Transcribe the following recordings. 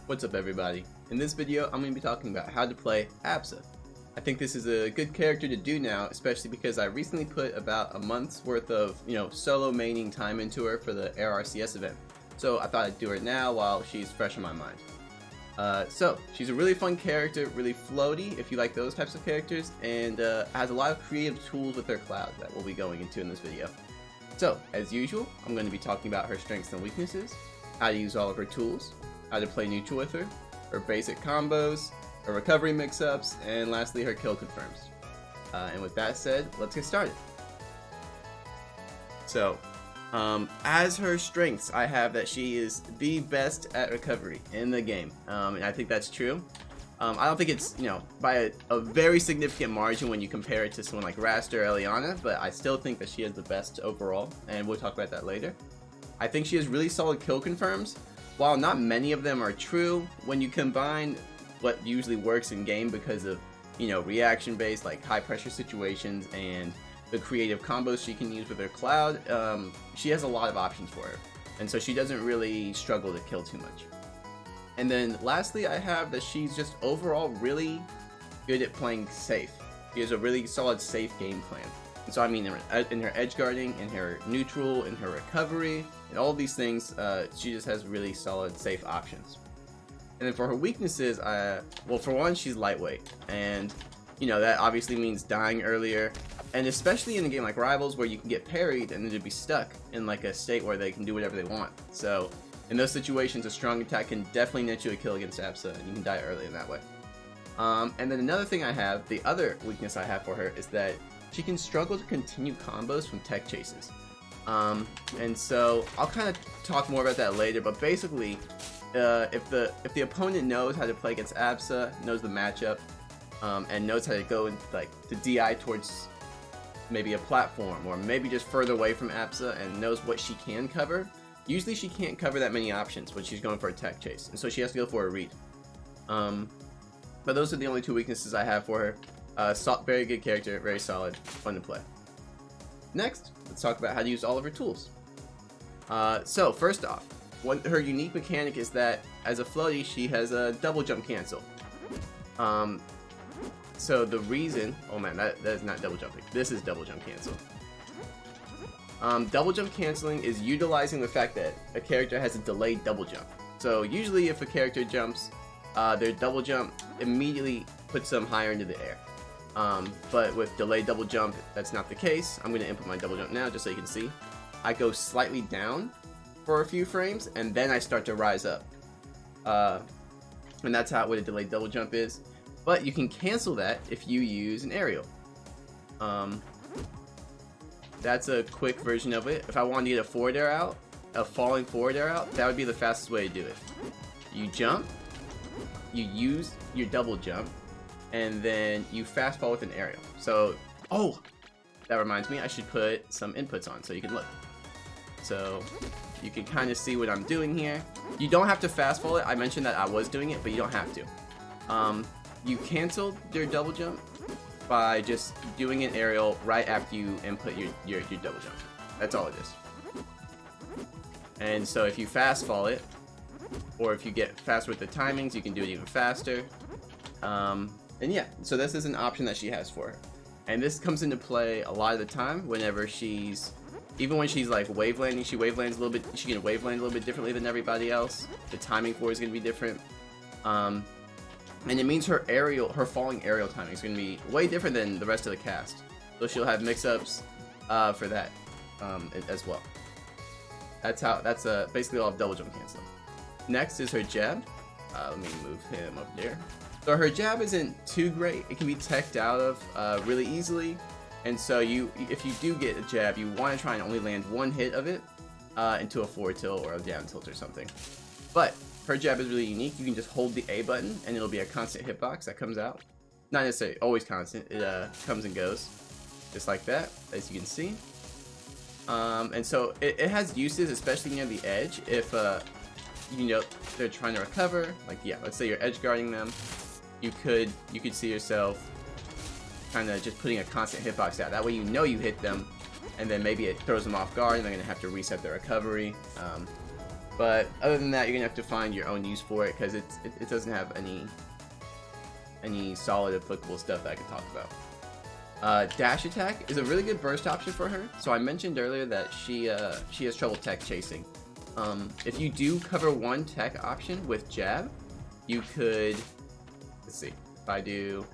What's up everybody? In this video I'm going to be talking about how to play Absa. I think this is a good character to do now, especially because I recently put about a month's worth of, solo maining time into her for the ARCS event. So I thought I'd do her now while she's fresh in my mind. So she's a really fun character, really floaty if you like those types of characters, and has a lot of creative tools with her cloud that we'll be going into in this video. So as usual, I'm going to be talking about her strengths and weaknesses, how to use all of her tools, how to play neutral with her, her basic combos, her recovery mix-ups, and lastly her kill confirms. And with that said, let's get started. So, as her strengths, I have that she is the best at recovery in the game, and I think that's true. I don't think it's, by a very significant margin when you compare it to someone like Raster or Eliana, but I still think that she has the best overall, and we'll talk about that later. I think she has really solid kill confirms. While not many of them are true, when you combine what usually works in game because of, reaction based, like high pressure situations, and the creative combos she can use with her cloud, she has a lot of options for her. And so she doesn't really struggle to kill too much. And then lastly, I have that she's just overall really good at playing safe. She has a really solid safe game plan. And so I mean, in her edge guarding, in her neutral, in her recovery, and all of these things, she just has really solid safe options. And then for her weaknesses, well, for one, she's lightweight, and that obviously means dying earlier, and especially in a game like Rivals where you can get parried and then to be stuck in like a state where they can do whatever they want. So in those situations, a strong attack can definitely net you a kill against Absa, and you can die early in that way. And then another thing I have, the other weakness I have for her, is that she can struggle to continue combos from tech chases. And so I'll kind of talk more about that later, but basically, if the opponent knows how to play against Absa, knows the matchup, and knows how to go to DI towards maybe a platform, or maybe just further away from Absa, and knows what she can cover, usually she can't cover that many options when she's going for a tech chase, and so she has to go for a read. But those are the only two weaknesses I have for her. Very good character, very solid, fun to play. Next, let's talk about how to use all of her tools. So first off, her unique mechanic is that as a floaty, she has a double jump cancel. So the reason, oh man, that is not double jumping. This is double jump cancel. Double jump canceling is utilizing the fact that a character has a delayed double jump. So usually if a character jumps, their double jump immediately puts them higher into the air. But with delayed double jump, that's not the case. I'm going to input my double jump now just so you can see. I go slightly down for a few frames, and then I start to rise up. And that's what a delayed double jump is. But you can cancel that if you use an aerial. That's a quick version of it. If I wanted to get a forward air out, a falling forward air out, that would be the fastest way to do it. You jump, you use your double jump, and then you fast fall with an aerial. So, oh, that reminds me, I should put some inputs on so you can look. So you can kind of see what I'm doing here. You don't have to fast fall it. I mentioned that I was doing it, but you don't have to. You canceled your double jump by just doing an aerial right after you input your double jump. That's all it is. And so if you fast fall it, or if you get faster with the timings, you can do it even faster. And yeah, so this is an option that she has for her. And this comes into play a lot of the time whenever even when she's like wave landing, she can wave land a little bit differently than everybody else. The timing for it is going to be different. And it means her falling aerial timing is going to be way different than the rest of the cast. So she'll have mix-ups for that as well. That's basically all of double jump canceling. Next is her jab. Let me move him up there. So her jab isn't too great. It can be teched out of really easily. And so if you do get a jab, you want to try and only land one hit of it into a forward tilt or a down tilt or something. But her jab is really unique. You can just hold the A button and it'll be a constant hitbox that comes out. Not necessarily always constant. It comes and goes just like that, as you can see. And so it has uses, especially near the edge. If they're trying to recover, let's say you're edge guarding them, you could see yourself kind of just putting a constant hitbox out. That way you hit them, and then maybe it throws them off guard and they're going to have to reset their recovery. But other than that, you're gonna have to find your own use for it because it doesn't have any solid applicable stuff that I can talk about. Dash attack is a really good burst option for her. So I mentioned earlier that she has trouble tech chasing. If you do cover one tech option with jab, you could, let's see, if I do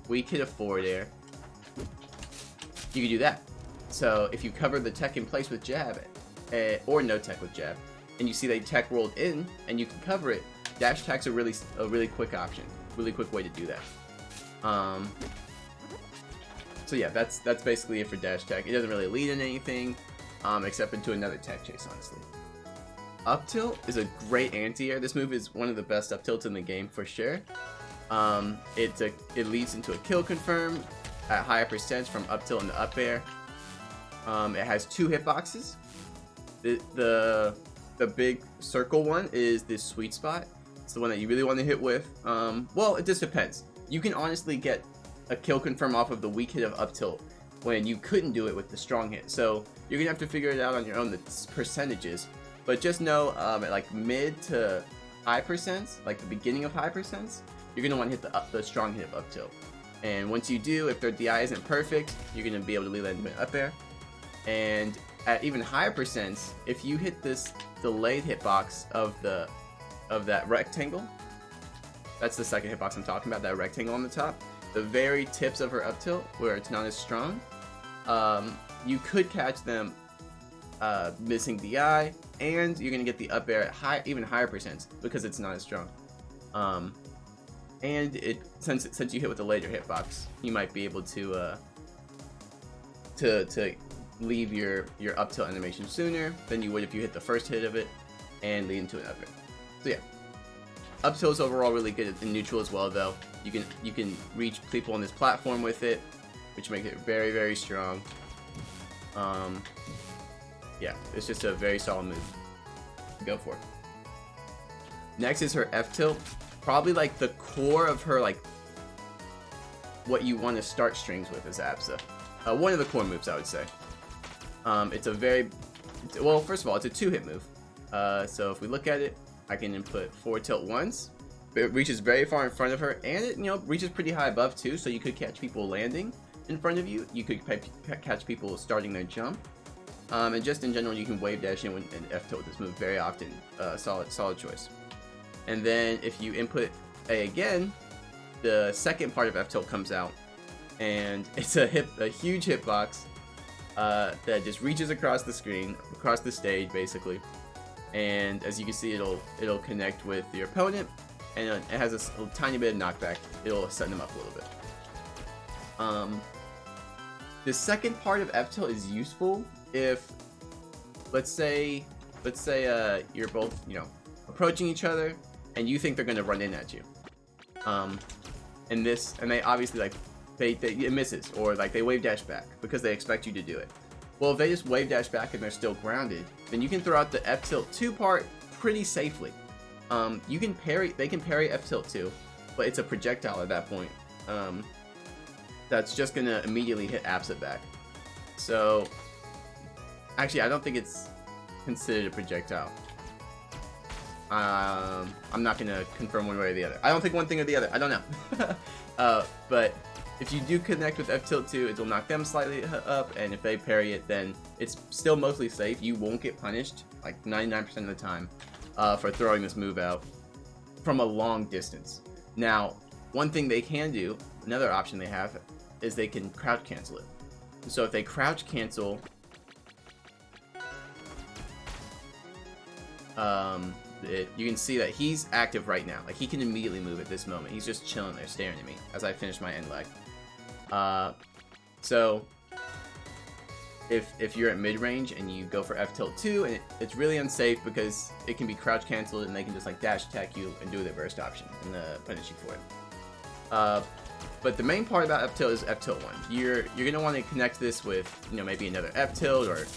weak hit of forward air, you could do that. So if you cover the tech in place with jab, or no tech with jab, and you see that tech rolled in and you can cover it, dash attack's a really quick option, really quick way to do that. So yeah, that's basically it for dash attack. It doesn't really lead in anything, except into another tech chase, honestly. Up tilt is a great anti-air. This move is one of the best up tilts in the game for sure. It leads into a kill confirm at higher percents from up tilt into up air. It has 2 hitboxes. The big circle one is this sweet spot. It's the one that you really want to hit with. Well, it just depends. You can honestly get a kill confirm off of the weak hit of up tilt when you couldn't do it with the strong hit. So you're gonna have to figure it out on your own, the percentages. But just know at like mid to high percents, like the beginning of high percents, you're gonna want to hit the strong hit of up tilt. And once you do, if their DI isn't perfect, you're gonna be able to lead that into up air. And at even higher percents, if you hit this delayed hitbox of that rectangle, that's the second hitbox I'm talking about, that rectangle on the top, the very tips of her up tilt where it's not as strong, you could catch them missing DI, and you're gonna get the up air at even higher percents because it's not as strong. And since you hit with a later hitbox, you might be able to leave your up tilt animation sooner than you would if you hit the first hit of it and lead into an up air. So yeah, up tilt is overall really good in neutral as well, though. You can reach people on this platform with it, which makes it very, very strong. Yeah, it's just a very solid move to go for. Next is her F tilt, probably like the core of her, like what you want to start strings with is Absa. One of the core moves, I would say. Well, first of all, it's a 2-hit move. So if we look at it, I can input forward tilt once. It reaches very far in front of her, and it reaches pretty high above too. So you could catch people landing in front of you. You could catch people starting their jump. And just in general, you can wave dash in and F tilt with this move very often. Solid choice. And then if you input A again, the second part of F tilt comes out, and it's a huge hitbox that just reaches across the screen, across the stage basically. And as you can see, it'll connect with your opponent, and it has a tiny bit of knockback. It'll set them up a little bit. The second part of F tilt is useful if, let's say you're both approaching each other and you think they're gonna run in at you, and they obviously it misses, or like they wave dash back because they expect you to do it. Well, if they just wave dash back and they're still grounded, then you can throw out the F tilt 2 part pretty safely. They can parry F tilt 2, but it's a projectile at that point. That's just gonna immediately hit Absa back. So actually, I don't think it's considered a projectile. I'm not gonna confirm one way or the other. I don't think one thing or the other. I don't know. But if you do connect with F tilt 2, it'll knock them slightly up, and if they parry it, then it's still mostly safe. You won't get punished like 99% of the time for throwing this move out from a long distance. Now, one thing they can do, another option they have, is they can crouch cancel it. So if they crouch cancel, you can see that he's active right now. Like, he can immediately move at this moment. He's just chilling there staring at me as I finish my end leg. So if you're at mid range and you go for F tilt 2, and it's really unsafe because it can be crouch canceled and they can just like dash attack you and do their burst option and punish you for it. But the main part about F tilt is F tilt 1. You're gonna want to connect this with maybe another F tilt or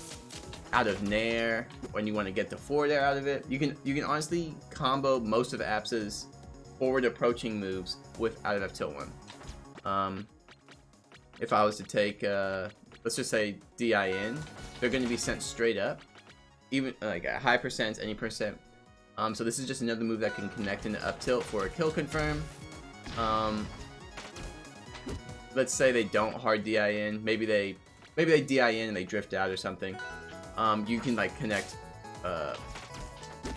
out of nair when you want to get the forward air out of it. You can honestly combo most of Absa's forward approaching moves with out of F tilt 1. If I was to take let's just say DI in, they're going to be sent straight up. even like a high percent, any percent. So this is just another move that can connect into up tilt for a kill confirm. Let's say they don't hard DI in. Maybe they DI in and they drift out or something. You can like connect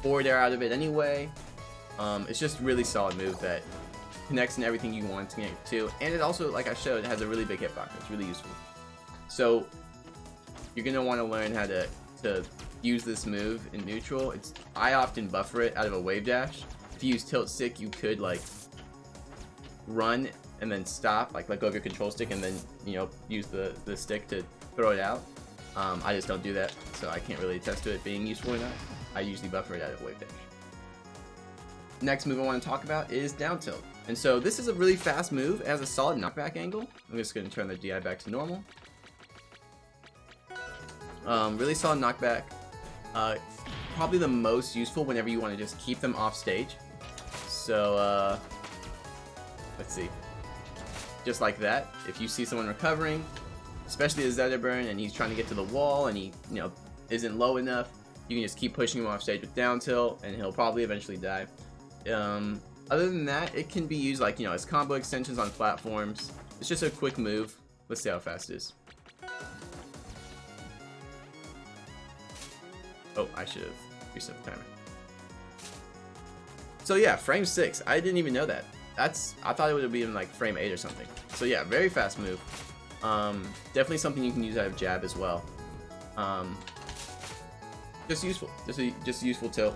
forward air out of it anyway. It's just a really solid move that connects in everything you want to connect to, and it also, like I showed, has a really big hitbox. It's really useful. So you're gonna want to learn how to use this move in neutral. I often buffer it out of a wave dash. If you use tilt stick, you could like run and then stop, like let go of your control stick and then, you know, use the stick to throw it out. I just don't do that, so I can't really attest to it being useful or not. I usually buffer it out of wave dash. Next move I want to talk about is down tilt. And so this is a really fast move. It has a solid knockback angle. I'm just going to turn the DI back to normal. Really solid knockback. Probably the most useful whenever you want to just keep them off stage. So let's see. Just like that, if you see someone recovering, especially a Zeta burn, and he's trying to get to the wall and he, you know, isn't low enough, you can just keep pushing him off stage with down tilt and he'll probably eventually die. Other than that, it can be used like, you know, as combo extensions on platforms. It's just a quick move. Let's see how fast it is. Oh, I should have reset the timer. So yeah, frame 6. I didn't even know that. I thought it would have been like frame 8 or something. So yeah, very fast move. Definitely something you can use out of jab as well. Just useful. Just useful tilt.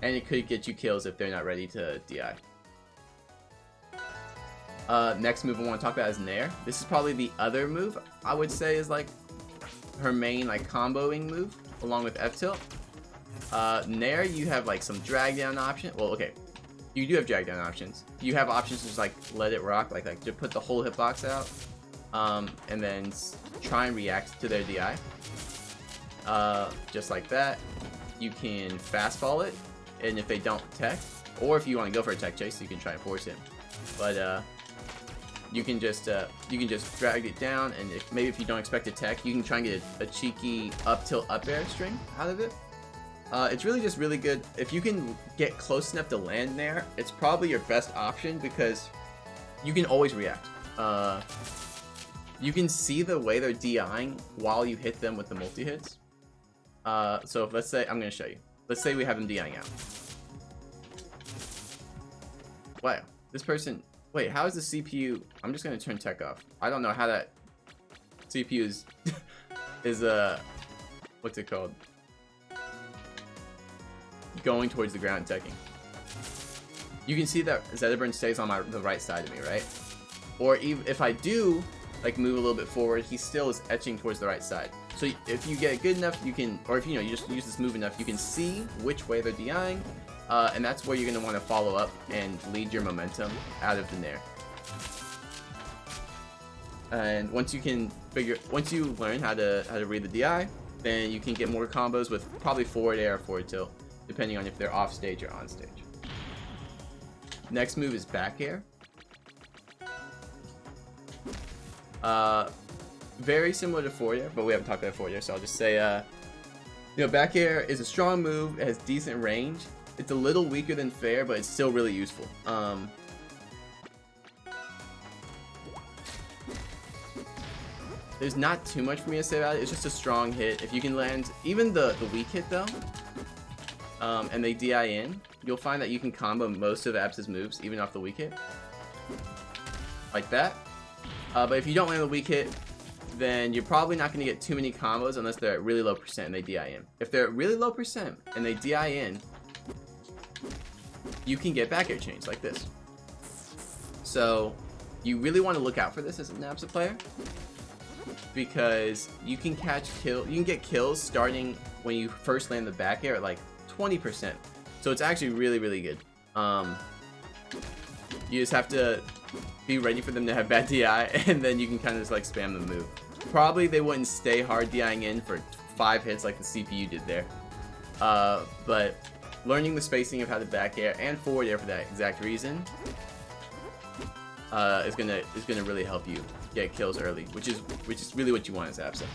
And it could get you kills if they're not ready to DI. Next move I want to talk about is Nair. This is probably the other move I would say is like her main like comboing move along with F tilt. Nair, you have like some drag down option. Well, okay, you do have drag down options. You have options to just like let it rock, like to put the whole hitbox out, and then try and react to their DI. Just like that. You can fast fall it. And if they don't tech, or if you want to go for a tech chase, you can try and force him. But you can just drag it down, and maybe if you don't expect a tech, you can try and get a cheeky up tilt up air string out of it. It's really just really good. If you can get close enough to land there, it's probably your best option because you can always react. You can see the way they're DIing while you hit them with the multi hits. So let's say I'm gonna show you. Let's say we have them DIing out. Wow, this person. Wait, how is the CPU? I'm just gonna turn tech off. I don't know how that CPU is what's it called? Going towards the ground teching. You can see that Zetaburn stays on the right side of me, right? Or even if I do like move a little bit forward, he still is etching towards the right side. So if you get good enough, you can, or if you know, you just use this move enough, you can see which way they're DIing, and that's where you're gonna want to follow up and lead your momentum out of the Nair. And once you learn how to read the DI, then you can get more combos with probably forward air or forward tilt, depending on if they're off stage or on stage. Next move is back air. Very similar to forward air, but we haven't talked about forward air, so I'll just say, you know, back air is a strong move. It has decent range. It's a little weaker than fair, but it's still really useful. There's not too much for me to say about it. It's just a strong hit. If you can land even the weak hit though, and they DI in, you'll find that you can combo most of Absa's moves even off the weak hit, like that. But if you don't land the weak hit, then you're probably not going to get too many combos unless they're at really low percent and they DI in. If they're at really low percent and they DI in, you can get back air chains like this. So you really want to look out for this as an Absa player, because you can get kills starting when you first land the back air at like 20%. So it's actually really, really good. You just have to be ready for them to have bad DI, and then you can kind of just like spam the move. Probably they wouldn't stay hard DIing in for 5 hits like the CPU did there. But learning the spacing of how to back air and forward air for that exact reason is gonna really help you get kills early, which is really what you want as Absa.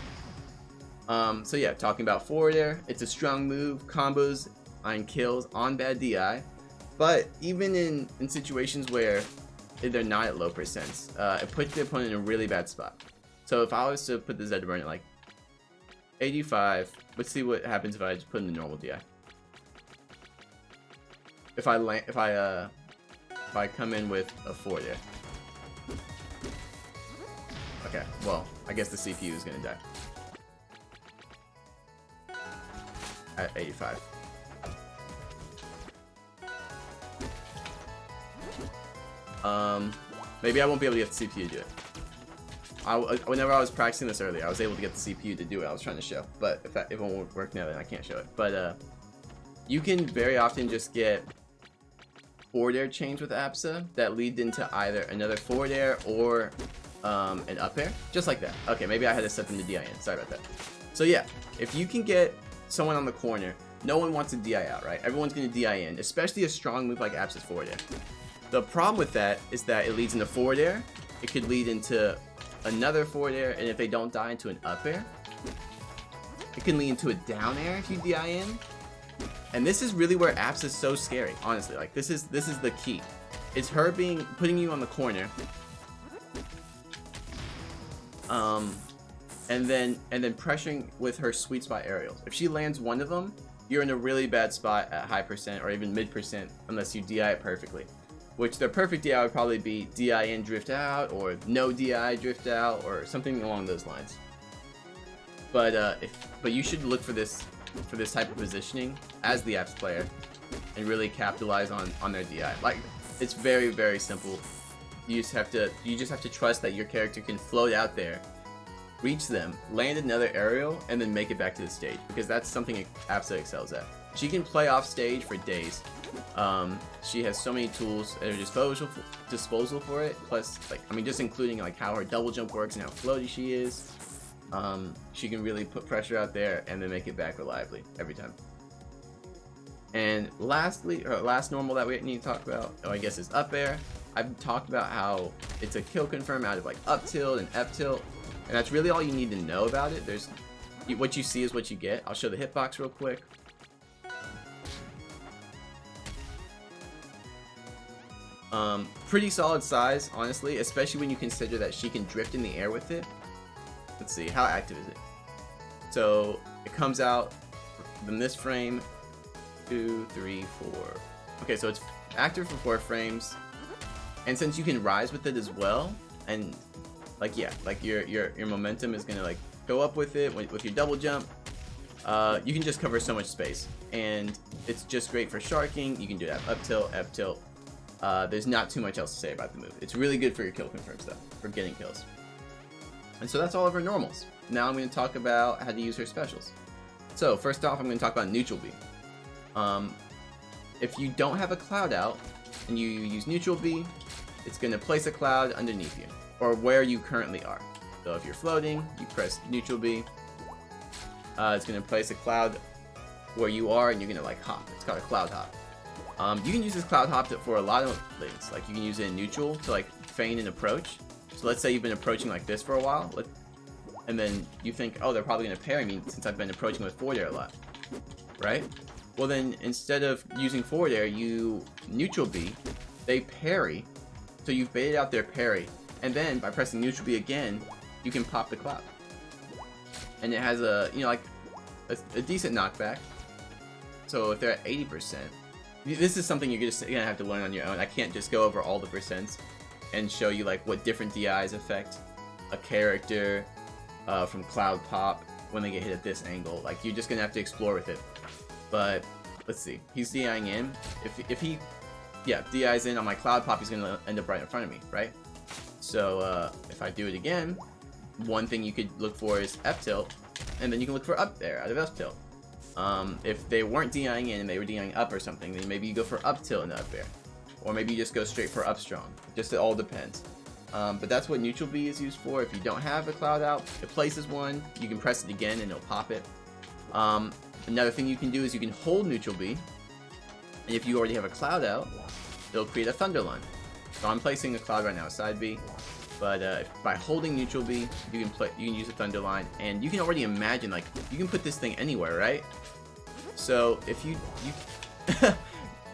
So yeah, talking about forward air, it's a strong move, combos on kills on bad DI, but even in situations where they're not at low percents, it puts the opponent in a really bad spot. So if I was to put the Zed burn at like 85, let's see what happens if I just put in the normal DI. If I come in with a forward air. Okay, well, I guess the CPU is gonna die. At 85. Maybe I won't be able to get the CPU to do it. Whenever I was practicing this earlier, I was able to get the CPU to do what I was trying to show. But if it won't work now, then I can't show it. But you can very often just get forward air chains with Absa that lead into either another forward air or an up air, just like that. Okay, maybe I had to set them to DI in. Sorry about that. So yeah, if you can get someone on the corner, no one wants to DI out, right? Everyone's going to DI in, especially a strong move like Absa's forward air. The problem with that is that it leads into forward air. It could lead into another forward air, and if they don't die, into an up air. It can lead into a down air if you DI in. And this is really where Absa is so scary, honestly. Like this is the key. It's her putting you on the corner. And then pressuring with her sweet spot aerials. If she lands one of them, you're in a really bad spot at high percent or even mid percent unless you DI it perfectly. Which the perfect DI would probably be DI in, drift out, or no DI, drift out, or something along those lines. But you should look for this type of positioning as the Absa player and really capitalize on their DI. Like, it's very, very simple. You just have to trust that your character can float out there, reach them, land another aerial, and then make it back to the stage, because that's something Absa excels at. She can play off stage for days. She has so many tools at her disposal for it. Plus, like, I mean, just including like how her double jump works and how floaty she is. She can really put pressure out there and then make it back reliably every time. And lastly, or last normal that we need to talk about, I guess, is up air. I've talked about how it's a kill confirm out of like up tilt and F tilt, and that's really all you need to know about it. What you see is what you get. I'll show the hitbox real quick. Pretty solid size, honestly, especially when you consider that she can drift in the air with it. Let's see, how active is it? So it comes out from this frame, 2, 3, 4. Okay, so it's active for 4 frames, and since you can rise with it as well, and like your momentum is gonna like go up with it with your double jump. You can just cover so much space, and it's just great for sharking. You can do that up tilt, F tilt. There's not too much else to say about the move. It's really good for your kill confirm stuff, for getting kills. And so that's all of her normals. Now I'm going to talk about how to use her specials. So first off, I'm going to talk about neutral B. If you don't have a cloud out and you use neutral B, it's going to place a cloud underneath you, or where you currently are. So if you're floating, you press neutral B. It's going to place a cloud where you are, and you're going to like hop. It's called a cloud hop. You can use this cloud hop for a lot of things. Like you can use it in neutral to like feign an approach. So let's say you've been approaching like this for a while, and then you think, oh, they're probably going to parry me since I've been approaching with forward air a lot, right? Well then, instead of using forward air, you neutral B, they parry, so you've baited out their parry, and then by pressing neutral B again, you can pop the cloud. And it has a, like a decent knockback. So if they're at 80%, this is something you're just gonna have to learn on your own. I can't just go over all the percents and show you like what different DIs affect a character from cloud pop when they get hit at this angle. Like, you're just gonna have to explore with it. But let's see, he's DIing in. If he DIs in on my cloud pop, he's gonna end up right in front of me, right? So if I do it again, one thing you could look for is F tilt, and then you can look for up there out of F tilt. If they weren't DIing in and they were DIing up or something, then maybe you go for up tilt and up air. Or maybe you just go straight for up strong. Just, it all depends. But that's what neutral B is used for. If you don't have a cloud out, it places one, you can press it again and it'll pop it. Another thing you can do is you can hold neutral B, and if you already have a cloud out, it'll create a thunder line. So I'm placing a cloud right now, side B. But by holding neutral B, you can use the Thunder Line, and you can already imagine, like, you can put this thing anywhere, right? So if you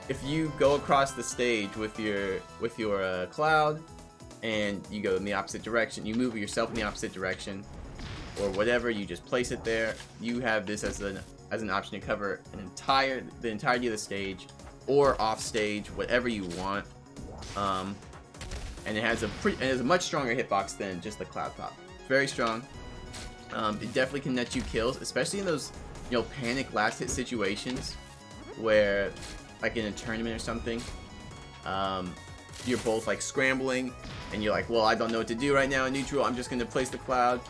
if you go across the stage with your Cloud, and you go in the opposite direction, you move yourself in the opposite direction, or whatever, you just place it there. You have this as an option to cover the entirety of the stage, or off stage, whatever you want. And it has a much stronger hitbox than just the Cloud Pop. Very strong. It definitely can net you kills, especially in those, you know, panic last hit situations where, like in a tournament or something, you're both like scrambling and you're like, well, I don't know what to do right now in neutral. I'm just gonna place the Cloud,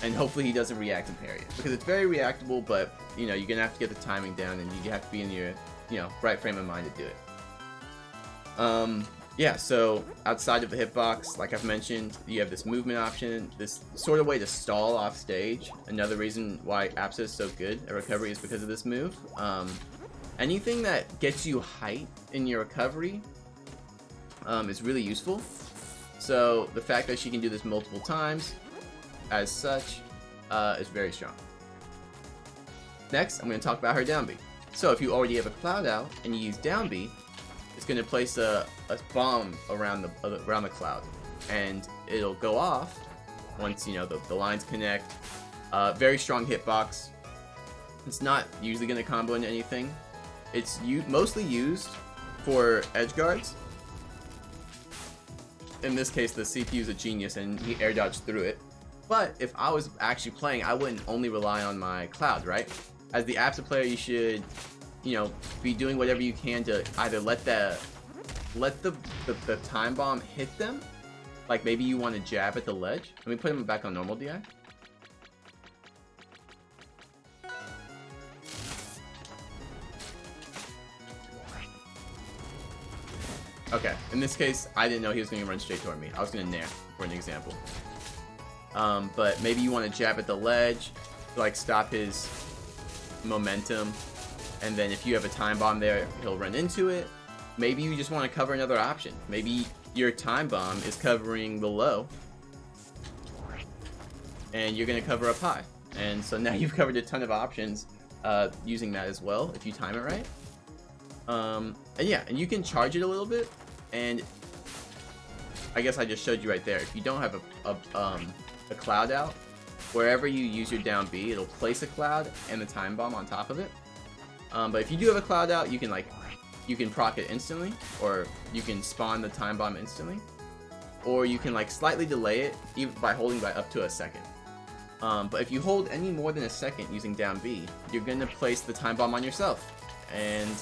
and hopefully he doesn't react and parry it, because it's very reactable. But you know, you're gonna have to get the timing down, and you have to be in your, you know, right frame of mind to do it. Yeah, so outside of the hitbox, like I've mentioned, you have this movement option, this sort of way to stall off stage. Another reason why Absa is so good at recovery is because of this move. Anything that gets you height in your recovery is really useful. So the fact that she can do this multiple times, as such, is very strong. Next, I'm going to talk about her down B. So if you already have a Cloud out and you use down B, it's going to place a bomb around the Cloud, and it'll go off once, you know, the lines connect. Very strong hitbox. It's not usually going to combo into anything. It's mostly used for edge guards. In this case, the CPU is a genius and he air dodged through it. But if I was actually playing, I wouldn't only rely on my Cloud, right? As the Absa player, you should, you know, be doing whatever you can to either let the time bomb hit them. Like maybe you want to jab at the ledge. Let me put him back on normal DI. Okay, in this case, I didn't know he was going to run straight toward me. I was going to nair, for an example. But maybe you want to jab at the ledge to like stop his momentum, and then if you have a time bomb there, he'll run into it. Maybe you just want to cover another option. Maybe your time bomb is covering the low, and you're going to cover up high. And so now you've covered a ton of options using that as well, if you time it right. And yeah, and you can charge it a little bit, and I guess I just showed you right there. If you don't have a Cloud out, wherever you use your down B, it'll place a Cloud and the time bomb on top of it. But if you do have a Cloud out, you can proc it instantly, or you can spawn the time bomb instantly, or you can like slightly delay it even by holding by up to a second. But if you hold any more than a second using down B, you're gonna place the time bomb on yourself, and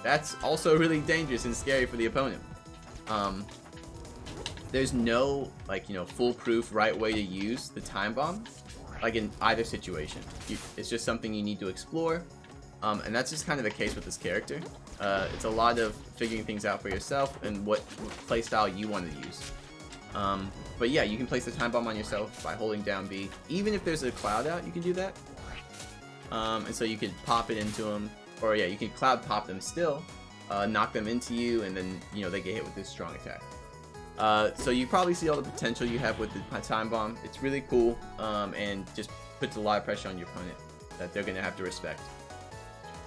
that's also really dangerous and scary for the opponent. There's no, like, you know, foolproof right way to use the time bomb, like in either situation. It's just something you need to explore, and that's just kind of the case with this character. It's a lot of figuring things out for yourself and what playstyle you want to use. But yeah, you can place the time bomb on yourself by holding down B. Even if there's a Cloud out, you can do that. And so you can pop it into them, or yeah, you can Cloud pop them still, knock them into you, and then, you know, they get hit with this strong attack. So you probably see all the potential you have with the time bomb. It's really cool, and just puts a lot of pressure on your opponent that they're gonna have to respect.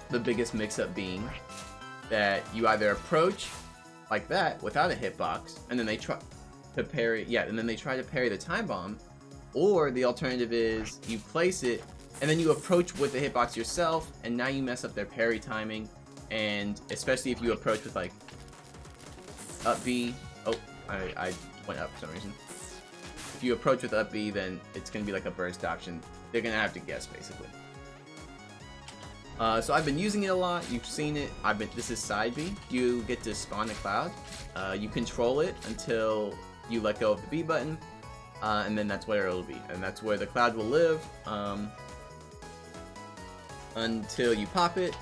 The biggest mix-up being that you either approach like that without a hitbox, and then they try to parry. Yeah, and then they try to parry the time bomb, or the alternative is you place it and then you approach with the hitbox yourself, and now you mess up their parry timing. And especially if you approach with like up B. Oh, I went up for some reason. If you approach with up B, then it's gonna be like a burst option. They're gonna have to guess basically. So I've been using it a lot. You've seen it. This is side B. You get to spawn a Cloud. You control it until you let go of the B button, and then that's where it'll be, and that's where the Cloud will live until you pop it.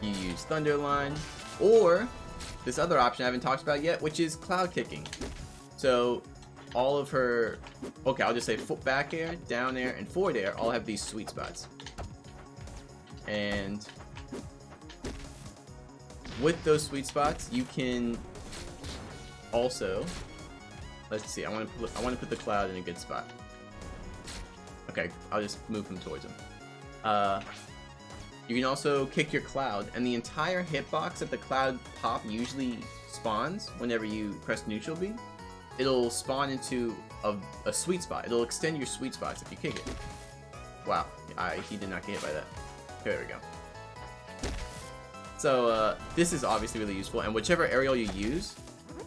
You use Thunder Line, or this other option I haven't talked about yet, which is Cloud kicking. So all of her, okay, I'll just say back air, down air, and forward air all have these sweet spots. And with those sweet spots, you can also Let's see. I want to put the cloud in a good spot. Okay, I'll just move him towards him. You can also kick your cloud, and the entire hitbox that the cloud pop usually spawns whenever you press neutral B, it'll spawn into a sweet spot. It'll extend your sweet spots if you kick it. Wow, he did not get hit by that. Okay, there we go. So this is obviously really useful, and whichever aerial you use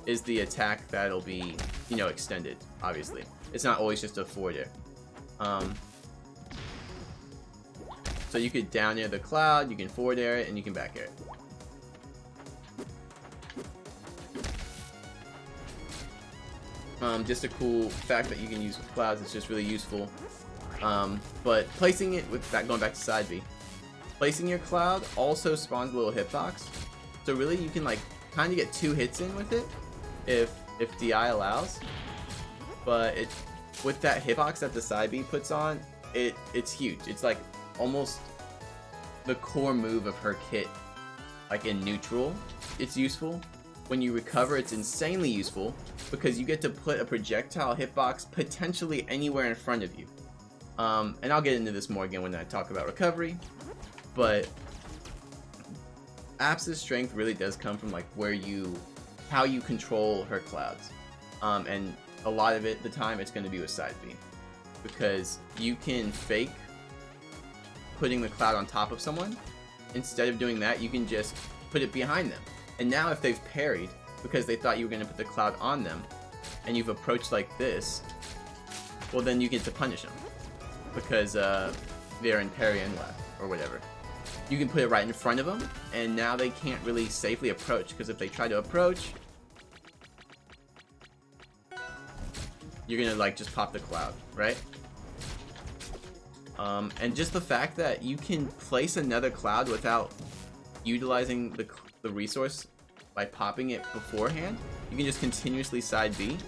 is the attack that'll be, you know, extended. Obviously, it's not always just a forward air. So you could down air the cloud, you can forward air it, and you can back air it. Just a cool fact that you can use with clouds. It's just really useful. But placing it with that, going back to side B, placing your cloud also spawns a little hitbox. So really, you can like kind of get 2 hits in with it if DI allows. But with that hitbox that the side B puts on, it's huge. It's like almost the core move of her kit. Like in neutral, it's useful. When you recover, it's insanely useful because you get to put a projectile hitbox potentially anywhere in front of you. And I'll get into this more again when I talk about recovery, but Absa's strength really does come from like how you control her clouds. And a lot of it, the time, it's going to be with side B, because you can fake putting the cloud on top of someone. Instead of doing that, you can just put it behind them. And now if they've parried because they thought you were going to put the cloud on them, and you've approached like this, well then you get to punish them because they're in parry and left or whatever. You can put it right in front of them, and now they can't really safely approach, because if they try to approach, you're gonna like just pop the cloud, right? And just the fact that you can place another cloud without utilizing the resource by popping it beforehand, you can just continuously side B,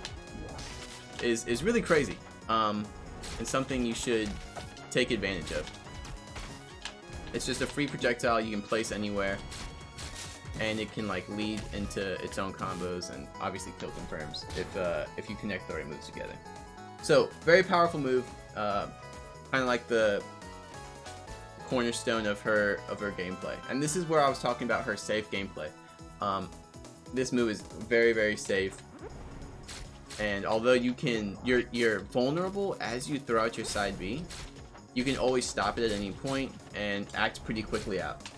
is really crazy, and something you should take advantage of. It's just a free projectile you can place anywhere, and it can like lead into its own combos, and obviously kill confirms if you connect the right moves together. So very powerful move, kind of like the cornerstone of her gameplay. And this is where I was talking about her safe gameplay. This move is very, very safe, and although you're vulnerable as you throw out your side B, you can always stop it at any point and act pretty quickly out.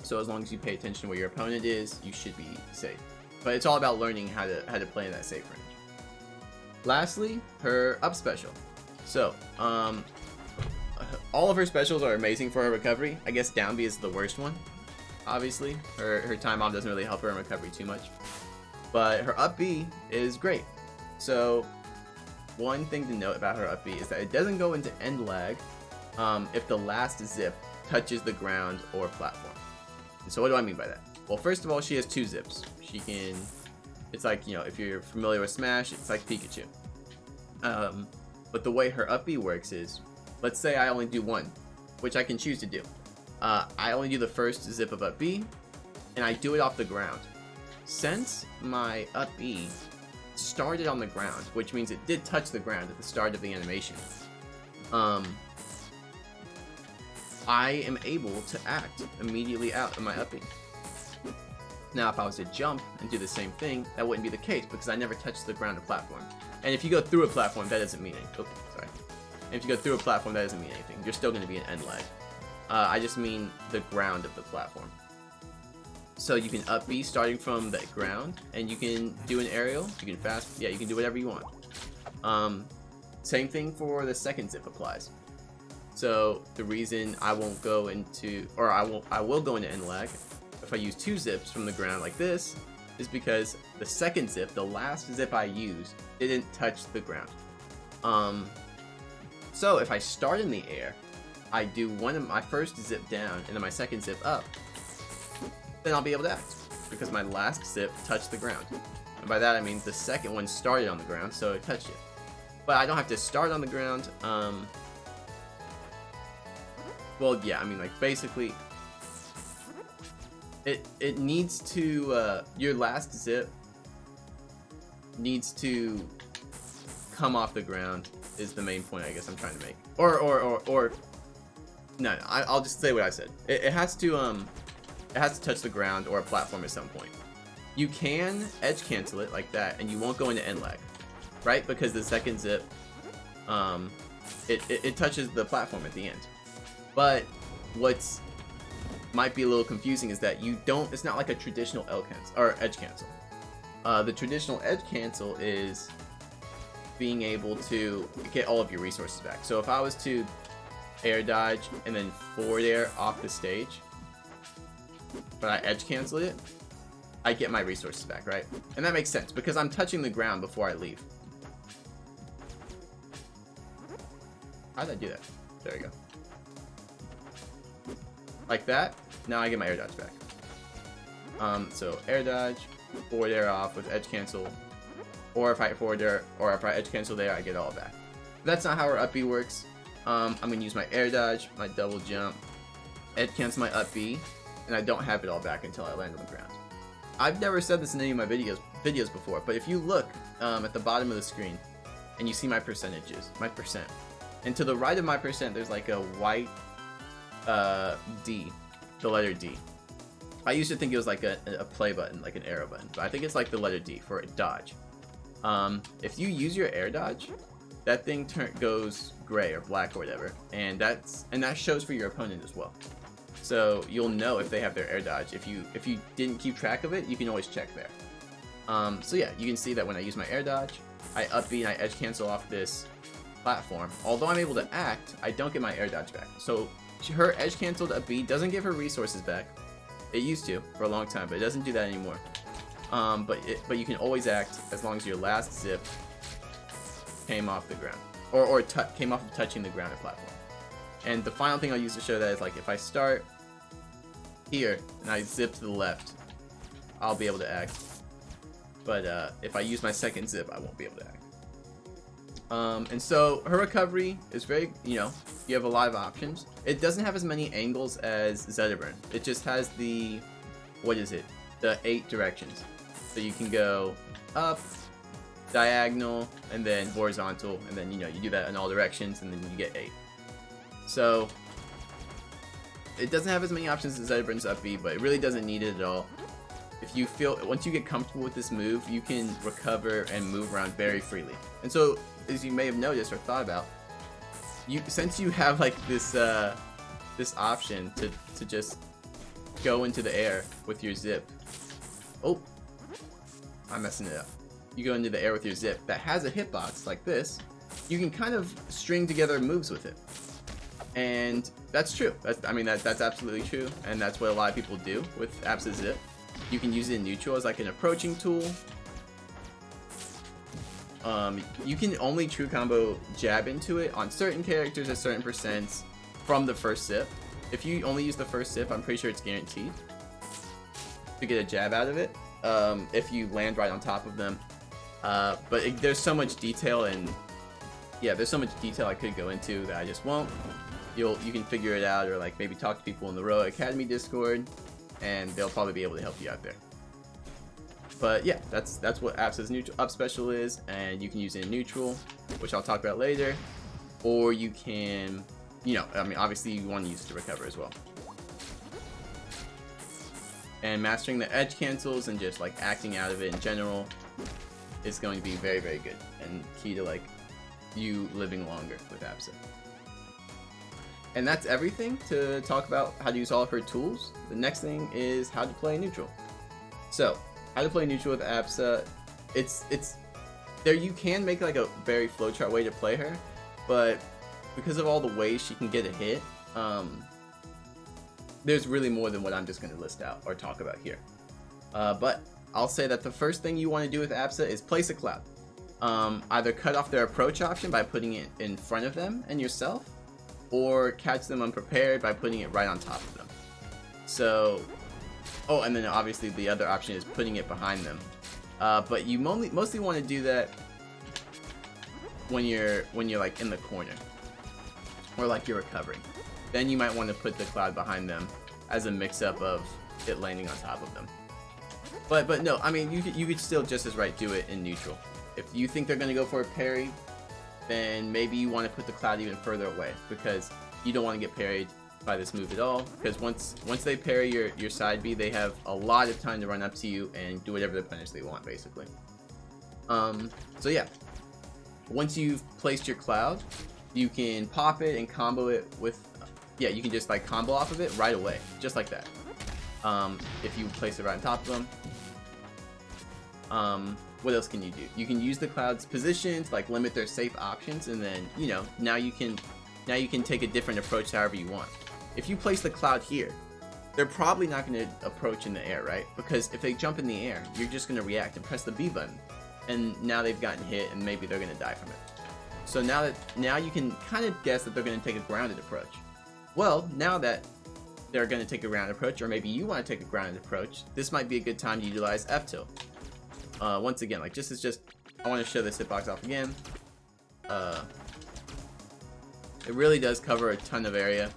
So as long as you pay attention to where your opponent is, you should be safe. But it's all about learning how to play in that safe range. Lastly, her up special. So all of her specials are amazing for her recovery. I guess down B is the worst one. Obviously, her time bomb doesn't really help her in recovery too much, but her up B is great. So one thing to note about her up B is that it doesn't go into end lag if the last zip touches the ground or platform. And so what do I mean by that? Well, first of all, she has 2 zips. It's like, you know, if you're familiar with Smash, it's like Pikachu. But the way her up B works is, let's say I only do 1, which I can choose to do. I only do the first zip of up B, and I do it off the ground. Since my up B started on the ground, which means it did touch the ground at the start of the animation, I am able to act immediately out of my up B. Now, if I was to jump and do the same thing, that wouldn't be the case because I never touched the ground or platform. And if you go through a platform, that doesn't mean anything. Oh, sorry. And if you go through a platform, that doesn't mean anything. You're still going to be an end lag. I just mean the ground of the platform. So you can up B starting from the ground, and you can do an aerial. You can fast. Yeah, you can do whatever you want. Same thing for the second zip applies. So the reason I won't go into, or I will go into end lag if I use 2 zips from the ground like this, is because the second zip, the last zip I used, didn't touch the ground. So if I start in the air, I do one of my first zip down and then my second zip up, then I'll be able to act because my last zip touched the ground. And by that I mean the second one started on the ground, so it touched it. But I don't have to start on the ground. Well, yeah, I mean, like, basically, it needs to, your last zip needs to come off the ground is the main point I guess I'm trying to make. Or no, I'll just say what I said. It has to touch the ground or a platform at some point. You can edge cancel it like that, and you won't go into end lag, right? Because the second zip, it touches the platform at the end. But what's might be a little confusing is that you don't. It's not like a traditional L cancel or edge cancel. The traditional edge cancel is being able to get all of your resources back. So if I was to air dodge and then forward air off the stage, but I edge cancel it, I get my resources back, right? And that makes sense because I'm touching the ground before I leave. How did I do that? There we go. Like that. Now I get my air dodge back. So air dodge, forward air off with edge cancel, or if I forward air, or if I edge cancel there, I get it all back. But that's not how our up B works. I'm gonna use my air dodge, my double jump, edge cancel my up B, and I don't have it all back until I land on the ground. I've never said this in any of my videos before, but if you look at the bottom of the screen and you see my percentages, my percent, and to the right of my percent, there's like a white D, the letter D. I used to think it was like a play button, like an arrow button, but I think it's like the letter D for a dodge. If you use your air dodge, that thing goes gray or black or whatever, and that shows for your opponent as well. So you'll know if they have their air dodge. If you didn't keep track of it, you can always check there. So yeah, you can see that when I use my air dodge, I up B and I edge cancel off this platform. Although I'm able to act, I don't get my air dodge back. So her edge canceled up B doesn't give her resources back. It used to for a long time, but it doesn't do that anymore. But you can always act as long as your last zip came off the ground or came off of touching the ground or platform. And the final thing I'll use to show that is like if I start here and I zip to the left, I'll be able to act. But if I use my second zip, I won't be able to act. And so her recovery is very, you have a lot of options. It doesn't have as many angles as Zetaburn. It just has the 8 directions. So you can go up, diagonal, and then horizontal, and then you do that in all directions, and then you get 8. So it doesn't have as many options as Zetaburns up B, but it really doesn't need it at all. If you feel, once you get comfortable with this move, you can recover and move around very freely. And so, as you may have noticed or thought about, since you have like this this option to just go into the air with your zip. Oh, I'm messing it up. You go into the air with your zip that has a hitbox like this. You can kind of string together moves with it, and that's true. That's absolutely true, and that's what a lot of people do with Absa Zip. You can use it in neutral as like an approaching tool. You can only true combo jab into it on certain characters at certain percents from the first zip. If you only use the first zip, I'm pretty sure it's guaranteed to get a jab out of it if you land right on top of them. But there's so much detail, and yeah, there's so much detail I could go into that I just won't. You can figure it out, or like maybe talk to people in the Row Academy Discord, and they'll probably be able to help you out there. But yeah, that's what Absa's neutral up special is, and you can use it in neutral, which I'll talk about later, or you can, obviously you want to use it to recover as well. And mastering the edge cancels and just like acting out of it in general is going to be very, very good and key to like you living longer with Absa. And that's everything to talk about how to use all of her tools. The next thing is how to play neutral. So, how to play neutral with Absa. It's there. You can make like a very flowchart way to play her, but because of all the ways she can get a hit, there's really more than what I'm just going to list out or talk about here. But I'll say that the first thing you want to do with Absa is place a cloud. Either cut off their approach option by putting it in front of them and yourself, or catch them unprepared by putting it right on top of them. So, and then obviously the other option is putting it behind them. But you mostly want to do that when you're like in the corner, or like you're recovering. Then you might want to put the cloud behind them as a mix-up of it landing on top of them. But no, I mean you could still just as right do it in neutral. If you think they're gonna go for a parry, then maybe you want to put the cloud even further away because you don't want to get parried by this move at all. Because once they parry your side B, they have a lot of time to run up to you and do whatever the punish they want, basically. So yeah, once you've placed your cloud, you can pop it and combo it with, yeah, you can just like combo off of it right away, just like that. If you place it right on top of them. What else can you do? You can use the cloud's position to like limit their safe options, and then now you can take a different approach however you want. If you place the cloud here, they're probably not going to approach in the air, right? Because if they jump in the air, you're just going to react and press the B button, and now they've gotten hit and maybe they're going to die from it. So now you can kind of guess that they're going to take a grounded approach. Well, now that they're going to take a grounded approach, or maybe you want to take a grounded approach, this might be a good time to utilize F tilt. Once again, like I want to show this hitbox off again. It really does cover a ton of area,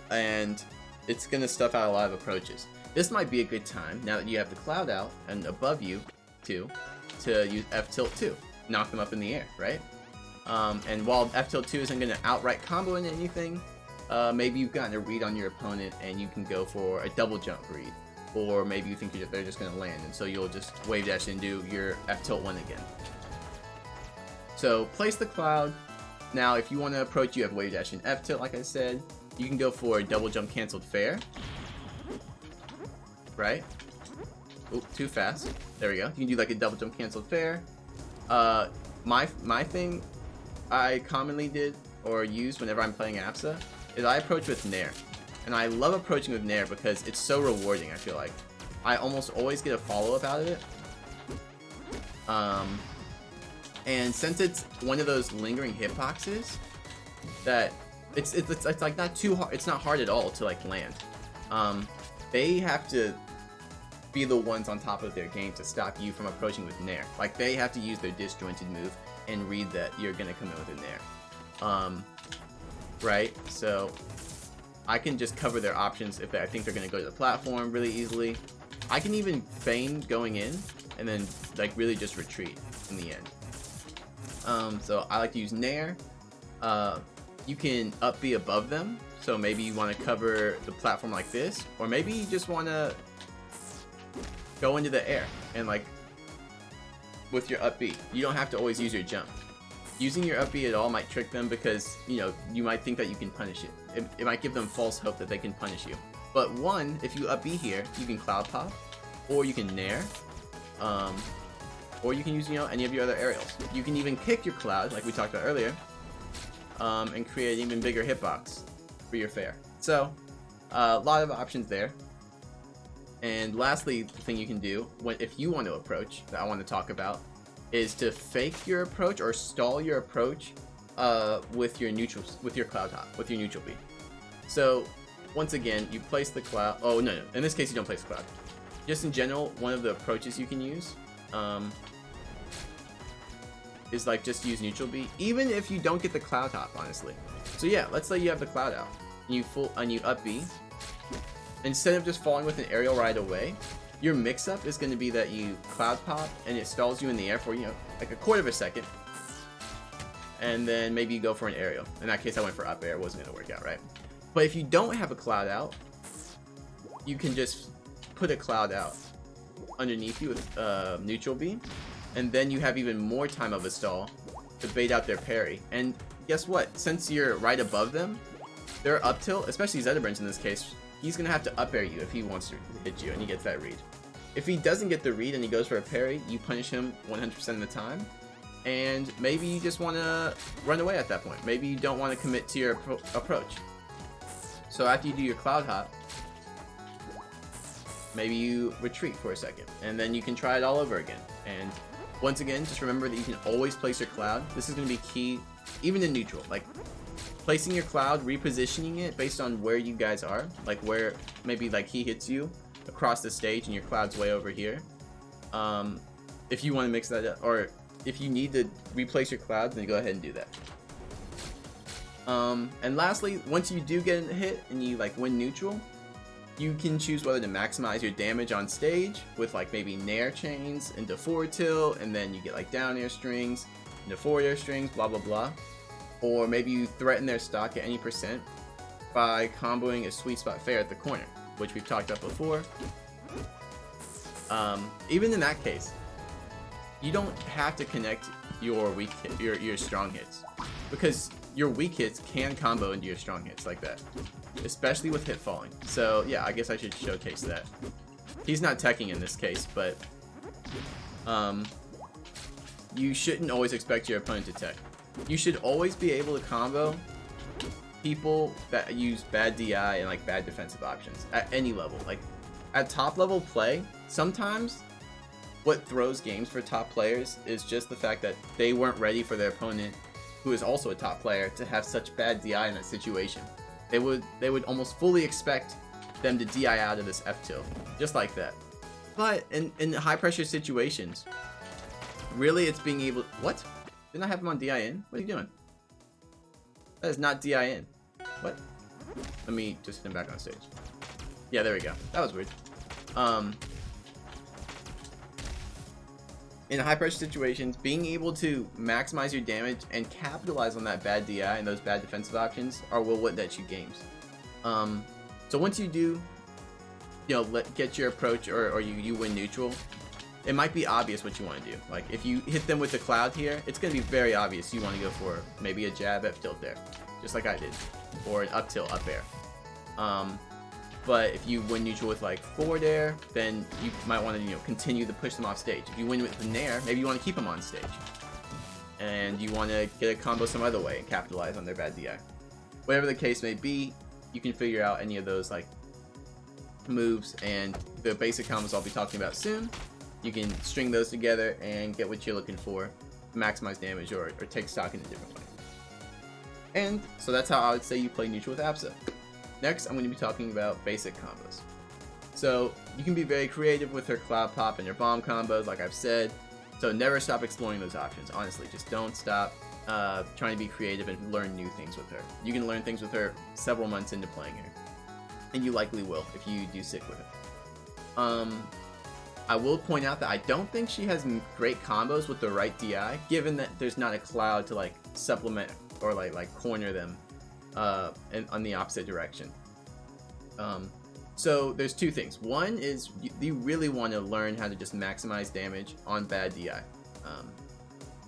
and it's gonna stuff out a lot of approaches. This might be a good time, now that you have the cloud out and above you too, to use F tilt 2, knock them up in the air, right? And while F tilt 2 isn't gonna outright combo into anything, maybe you've gotten a read on your opponent and you can go for a double jump read. Or maybe you think they're just going to land, and so you'll just wave dash and do your F tilt 1 again. So place the cloud. Now if you want to approach, you have wave dash and F tilt like I said. You can go for a double jump canceled fair. Right? Oop, too fast. There we go. You can do like a double jump canceled fair. My thing I commonly did or use whenever I'm playing Absa is I approach with Nair. And I love approaching with Nair because it's so rewarding, I feel like. I almost always get a follow-up out of it. And since it's one of those lingering hitboxes, that it's like not too hard, it's not hard at all to like land. They have to be the ones on top of their game to stop you from approaching with Nair. Like they have to use their disjointed move and read that you're gonna come in with a Nair. Right? So I can just cover their options if I think they're going to go to the platform really easily. I can even feign going in and then like really just retreat in the end. So I like to use Nair. You can up B above them. So maybe you want to cover the platform like this, or maybe you just want to go into the air and like with your up B. You don't have to always use your jump. Using your up B at all might trick them because, you might think that you can punish it. It might give them false hope that they can punish you. But one, if you up B here, you can cloud pop, or you can Nair, or you can use, any of your other aerials. You can even kick your cloud, like we talked about earlier, and create an even bigger hitbox for your fair. So, a lot of options there. And lastly, the thing you can do, if you want to approach, that I want to talk about, is to fake your approach or stall your approach with your cloud hop, with your neutral B. So once again, you place the cloud. Oh no, in this case you don't place the cloud. Just in general, one of the approaches you can use is like just use neutral B, even if you don't get the cloud hop, honestly. So yeah, let's say you have the cloud out and you up B. Instead of just falling with an aerial right away, your mix-up is going to be that you cloud pop and it stalls you in the air for, like a quarter of a second. And then maybe you go for an aerial. In that case, I went for up air. It wasn't going to work out, right? But if you don't have a cloud out, you can just put a cloud out underneath you with neutral B. And then you have even more time of a stall to bait out their parry. And guess what? Since you're right above them, their up tilt, especially Zetterburns in this case, he's going to have to up air you if he wants to hit you and he gets that read. If he doesn't get the read and he goes for a parry, you punish him 100% of the time. And maybe you just want to run away at that point. Maybe you don't want to commit to your approach. So after you do your cloud hop, maybe you retreat for a second. And then you can try it all over again. And once again, just remember that you can always place your cloud. This is going to be key, even in neutral. Like, placing your cloud, repositioning it based on where you guys are, like where maybe like he hits you across the stage and your cloud's way over here. If you want to mix that up, or if you need to replace your cloud, then go ahead and do that. And lastly, once you do get a hit and you like win neutral, You can choose whether to maximize your damage on stage with like maybe nair chains into forward tilt, and then you get like down air strings into forward air strings, blah blah blah. Or maybe you threaten their stock at any percent by comboing a sweet spot fair at the corner, which we've talked about before. Even in that case, you don't have to connect your weak hit, your strong hits, because your weak hits can combo into your strong hits like that, especially with hit falling. So yeah, I guess I should showcase that. He's not teching in this case, but you shouldn't always expect your opponent to tech. You should always be able to combo people that use bad DI and like bad defensive options at any level. Like at top level play, sometimes what throws games for top players is just the fact that they weren't ready for their opponent, who is also a top player, to have such bad DI in that situation. They would almost fully expect them to DI out of this F tilt, just like that. But in high pressure situations, really it's being able. What? Didn't I have him on DI in? What are you doing? That is not DI in. What? Let me just hit him back on stage. Yeah, there we go. That was weird. In high pressure situations, being able to maximize your damage and capitalize on that bad DI and those bad defensive options are what nets you games. So once you do, get your approach or you win neutral, it might be obvious what you want to do. Like if you hit them with the cloud here, it's going to be very obvious you want to go for maybe a jab F tilt there, just like I did, or an up tilt up air. But if you win neutral with like forward air, then you might want to continue to push them off stage. If you win with the nair, maybe you want to keep them on stage, and you want to get a combo some other way and capitalize on their bad DI. Whatever the case may be, you can figure out any of those like moves, and the basic combos I'll be talking about soon. You can string those together and get what you're looking for, maximize damage or take stock in a different way. And so that's how I would say you play neutral with Absa. Next, I'm going to be talking about basic combos. So you can be very creative with her cloud pop and her bomb combos, like I've said. So never stop exploring those options. Honestly, just don't stop trying to be creative and learn new things with her. You can learn things with her several months into playing her, and you likely will if you do stick with it. I will point out that I don't think she has great combos with the right DI, given that there's not a cloud to like supplement or like corner them on the opposite direction. So there's two things. One is you really want to learn how to just maximize damage on bad DI.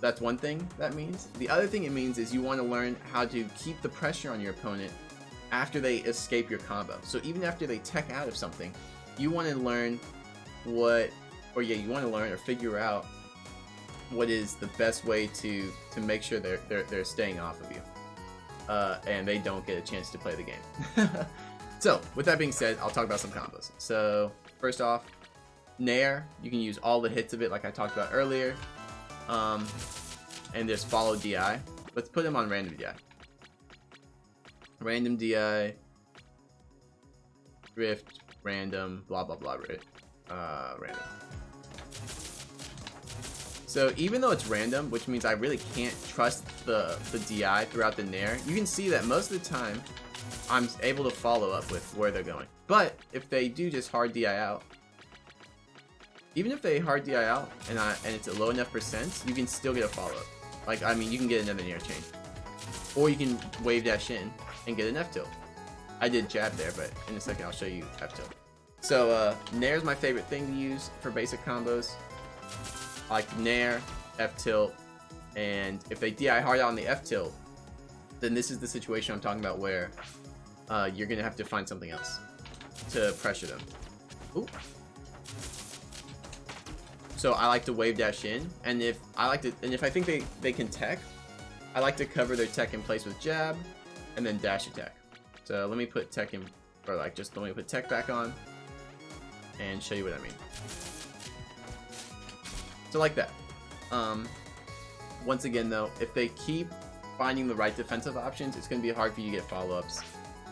That's one thing that means. The other thing it means is you want to learn how to keep the pressure on your opponent after they escape your combo. So even after they tech out of something, you want to learn you want to learn or figure out what is the best way to make sure they're staying off of you, and they don't get a chance to play the game. So with that being said, I'll talk about some combos. So first off, nair, you can use all the hits of it like I talked about earlier, and there's follow DI. Let's put him on random DI. Random DI, drift, random, blah blah blah, random. So even though it's random, which means I really can't trust the DI throughout the nair, you can see that most of the time I'm able to follow up with where they're going. But if they do just hard DI out, even if they hard DI out and it's a low enough percent, you can still get a follow up. Like, I mean, you can get another nair chain, or you can wave dash in and get an F tilt. I did jab there, but in a second I'll show you F tilt. So nair is my favorite thing to use for basic combos. I like nair, F tilt, and if they DI hard out on the F tilt, then this is the situation I'm talking about where you're gonna have to find something else to pressure them. Ooh. So I like to wave dash in, and if I think they can tech, I like to cover their tech in place with jab, and then dash attack. So let me put tech in, or like just let me put tech back on, and show you what I mean. So like that. Once again though, if they keep finding the right defensive options, it's going to be hard for you to get follow-ups.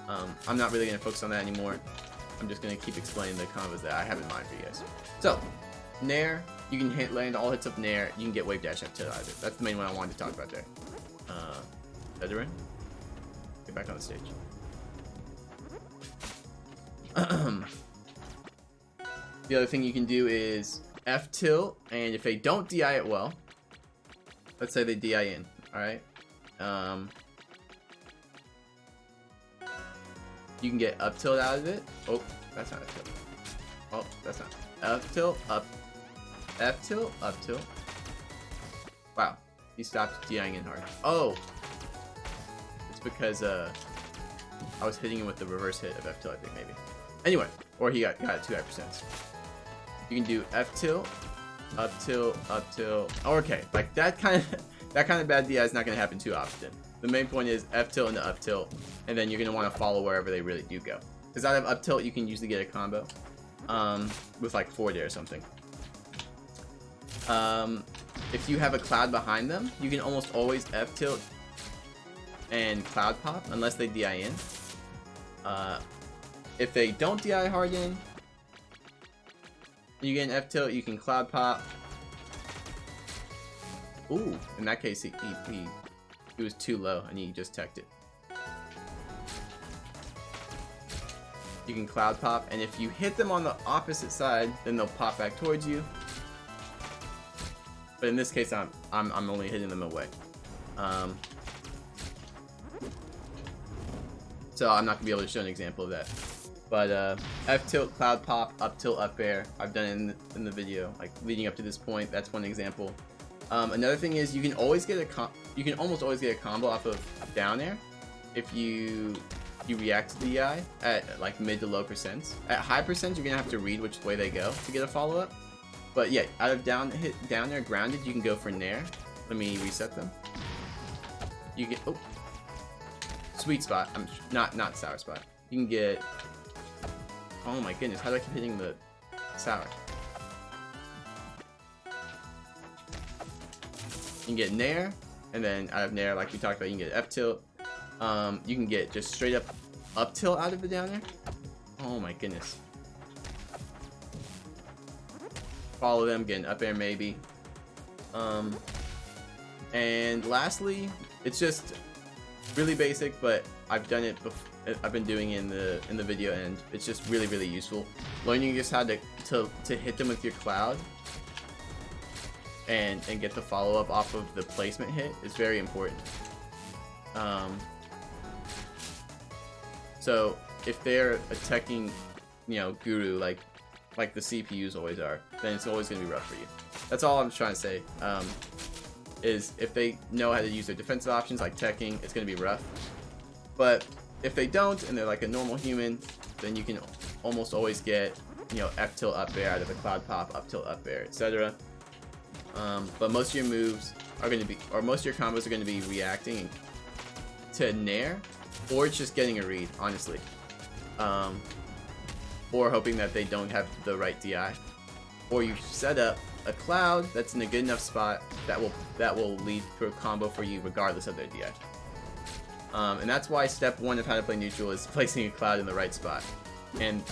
I'm not really going to focus on that anymore. I'm just going to keep explaining the combos that I have in mind for you guys. So, nair, you can land all hits of nair, you can get wave dash up to either. That's the main one I wanted to talk about there. Aether, get back on the stage. The other thing you can do is F tilt, and if they don't DI it well, let's say they DI in, alright? You can get up tilt out of it. Oh, that's not a tilt. Oh, that's not. F tilt, up. F tilt, up tilt. Wow, he stopped DIing in hard. Oh! It's because I was hitting him with the reverse hit of F tilt, I think, maybe. Anyway, or he got 2 hypercents. You can do F tilt, up tilt, up tilt. Oh, okay, like that kind of bad DI is not going to happen too often. The main point is F tilt into up tilt, and then you're going to want to follow wherever they really do go. Because out of up tilt, you can usually get a combo with like forward air or something. If you have a cloud behind them, you can almost always F tilt and cloud pop unless they DI in. If they don't DI hard in, you get an F tilt, you can cloud pop. Ooh, in that case, he was too low and he just teched it. You can cloud pop, and if you hit them on the opposite side, then they'll pop back towards you. But in this case, I'm only hitting them away. So I'm not gonna be able to show an example of that. But F tilt, cloud pop, up tilt, up air. I've done it in the video, like leading up to this point. That's one example. Another thing is you can always get you can almost always get a combo off of down air if you react to the DI at like mid to low percents. At high percents, you're gonna have to read which way they go to get a follow up. But yeah, out of down air grounded, you can go for nair. Let me reset them. You get sweet spot. I'm not sour spot. You can get. Oh my goodness, how do I keep hitting the sour? You can get nair, and then out of nair, like we talked about, you can get F tilt. You can get just straight up tilt out of the down air. Oh my goodness. Follow them, get an up air maybe. And lastly, it's just really basic, but I've done it before. I've been doing it in the video, and it's just really useful. Learning just how to hit them with your cloud and get the follow up off of the placement hit is very important. So if they're attacking, Guru like the CPUs always are, then it's always gonna be rough for you. That's all I'm trying to say. Is if they know how to use their defensive options like teching, it's gonna be rough. But if they don't, and they're like a normal human, then you can almost always get, F tilt up air out of a cloud pop, up tilt up air, etc. But most of your moves are going to be, or most of your combos are going to be reacting to nair, or it's just getting a read, honestly. Or hoping that they don't have the right DI. Or you set up a cloud that's in a good enough spot that will lead to a combo for you regardless of their DI. And that's why step 1 of how to play neutral is placing a cloud in the right spot. And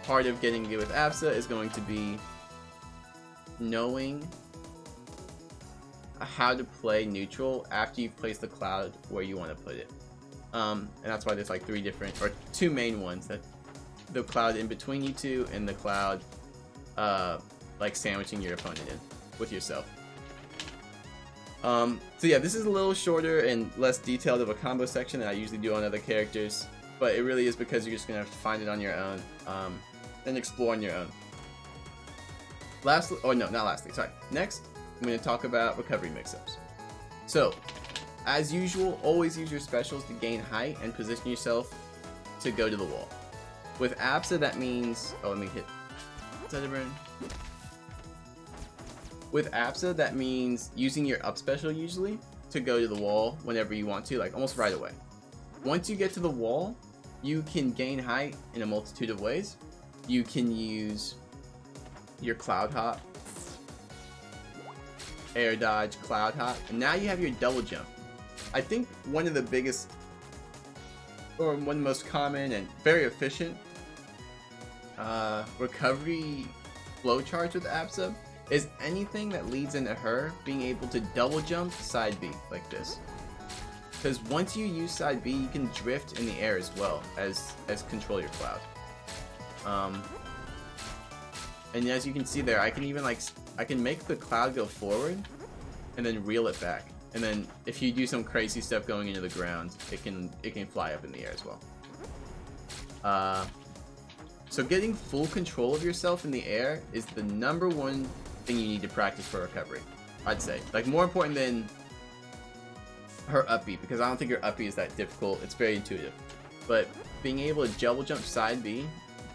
part of getting good with Absa is going to be knowing how to play neutral after you've placed the cloud where you want to put it. And that's why there's like 3 different, or 2 main ones, that the cloud in between you two and the cloud like sandwiching your opponent in with yourself. So yeah, this is a little shorter and less detailed of a combo section than I usually do on other characters, but it really is because you're just gonna have to find it on your own and explore on your own. Lastly, oh no, not lastly, sorry. Next, I'm going to talk about recovery mix-ups. So, as usual, always use your specials to gain height and position yourself to go to the wall. With Absa, that means, let me hit. With Absa, that means using your up special usually to go to the wall whenever you want to, like almost right away. Once you get to the wall, you can gain height in a multitude of ways. You can use your cloud hop, air dodge, cloud hop, and now you have your double jump. I think one of the biggest, or one of the most common and very efficient recovery flowcharts with Absa is anything that leads into her being able to double jump side B like this. because once you use side B, you can drift in the air as well as control your cloud. And as you can see there, I can even I can make the cloud go forward and then reel it back. And then if you do some crazy stuff going into the ground, it can fly up in the air as well. So getting full control of yourself in the air is the #1 thing you need to practice for recovery, I'd say. Like, more important than her up B, because I don't think her up B is that difficult. It's very intuitive. But being able to double jump side B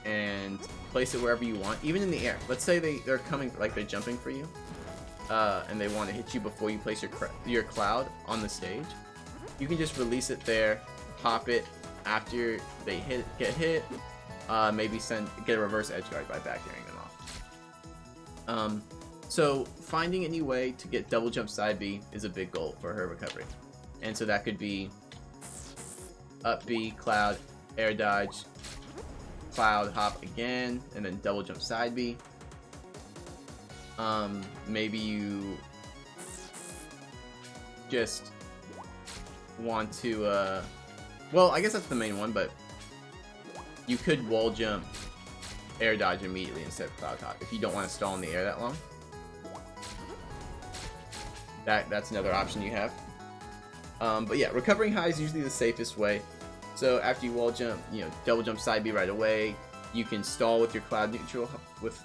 and place it wherever you want, even in the air. Let's say they're coming, like they're jumping for you, and they want to hit you before you place your cloud on the stage. You can just release it there, pop it after they get hit, maybe get a reverse edge guard by back airing them off. So finding any way to get double jump side B is a big goal for her recovery. And so that could be up B, cloud, air dodge, cloud, hop again, and then double jump side B. Maybe you just want to, well, I guess that's the main one, but you could wall jump air dodge immediately instead of cloud hop if you don't want to stall in the air that long. That's another option you have. But yeah, recovering high is usually the safest way. So after you wall jump, double jump side B right away. You can stall with your cloud neutral with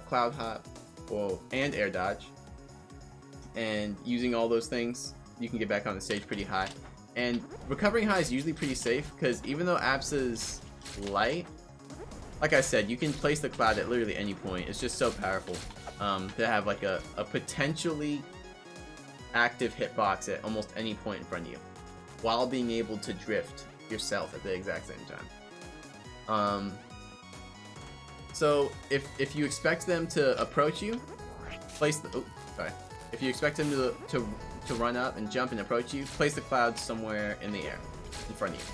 cloud hop, and air dodge. And using all those things, you can get back on the stage pretty high. And recovering high is usually pretty safe because even though Absa's light, like I said, you can place the cloud at literally any point. It's just so powerful to have like a potentially active hitbox at almost any point in front of you, while being able to drift yourself at the exact same time. So if you expect them to approach you, if you expect them to run up and jump and approach you, place the cloud somewhere in the air in front of you.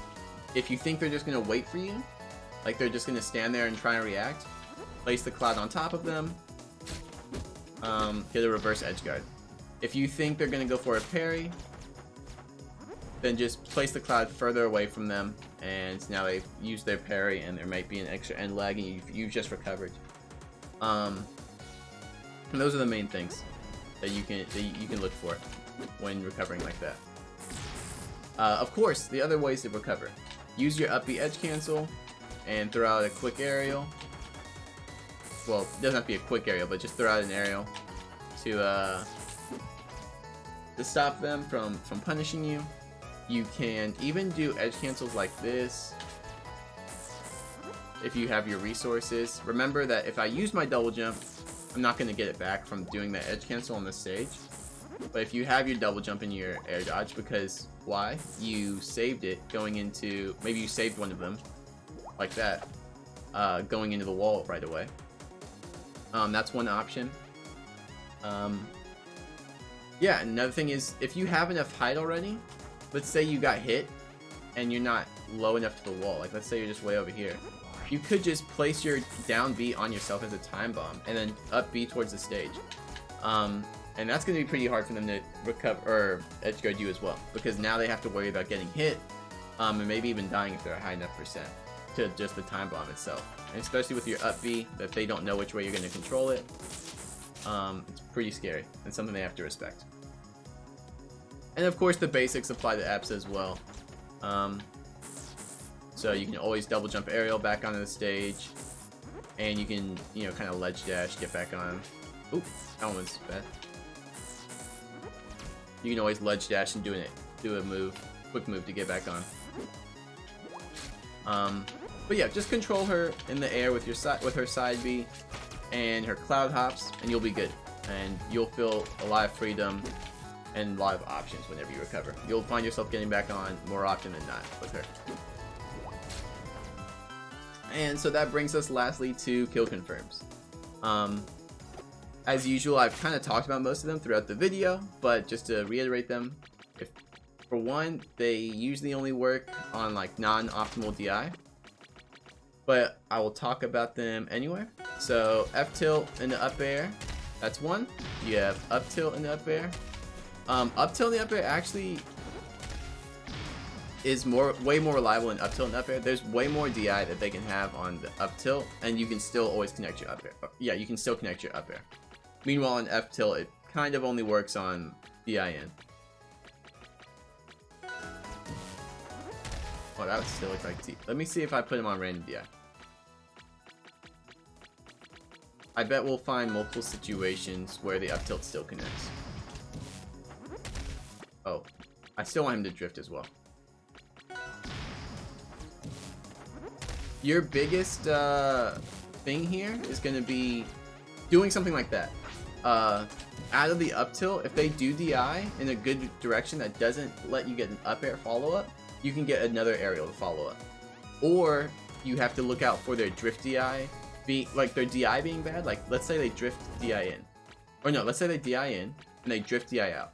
If you think they're just gonna wait for you, like they're just gonna stand there and try and react, place the cloud on top of them. Get a reverse edge guard. If you think they're gonna go for a parry, then just place the cloud further away from them, and now they've used their parry and there might be an extra end lag and you've just recovered. And those are the main things that you can look for when recovering like that. Of course, the other ways to recover: use your up B edge cancel and throw out a quick aerial. Well, it doesn't have to be a quick aerial, but just throw out an aerial to stop them from punishing you. You can even do edge cancels like this if you have your resources. Remember that if I use my double jump, I'm not going to get it back from doing that edge cancel on the stage. But if you have your double jump and your air dodge, because why? You saved it going into, maybe you saved one of them like that, going into the wall right away. That's one option. Yeah, another thing is, if you have enough height already, let's say you got hit and you're not low enough to the wall, like let's say you're just way over here, you could just place your down B on yourself as a time bomb and then up B towards the stage. And that's going to be pretty hard for them to recover or edge guard you as well, because now they have to worry about getting hit, and maybe even dying if they're a high enough percent to just the time bomb itself. And especially with your up B, that they don't know which way you're going to control it. It's pretty scary and something they have to respect. And of course the basics apply to Absa as well. So you can always double jump aerial back onto the stage, and you can, kind of ledge dash, get back on. Oop, that one was bad. You can always ledge dash and do a quick move to get back on. But yeah, just control her in the air with her side B and her cloud hops, and you'll be good. And you'll feel a lot of freedom and a lot of options whenever you recover. You'll find yourself getting back on more often than not with her. And so that brings us lastly to kill confirms. As usual, I've kind of talked about most of them throughout the video, but just to reiterate them, for one, they usually only work on like non-optimal DI, but I will talk about them anyway. So F tilt in the up air, that's one. You have up tilt in the up air. Up tilt in the up air actually is way more reliable in up tilt and up air. There's way more DI that they can have on the up tilt, and you can still always connect your up air. Yeah, you can still connect your up air. Meanwhile, in F tilt, it kind of only works on DIN. Oh, that still looks like T. Let me see if I put him on random DI. I bet we'll find multiple situations where the up tilt still connects. Oh, I still want him to drift as well. Your biggest thing here is going to be doing something like that. Out of the up tilt, if they do DI in a good direction that doesn't let you get an up air follow-up, you can get another aerial to follow up. Or you have to look out for their drift DI, like their DI being bad. Like, let's say they drift DI in. Or no, let's say they DI in and they drift DI out.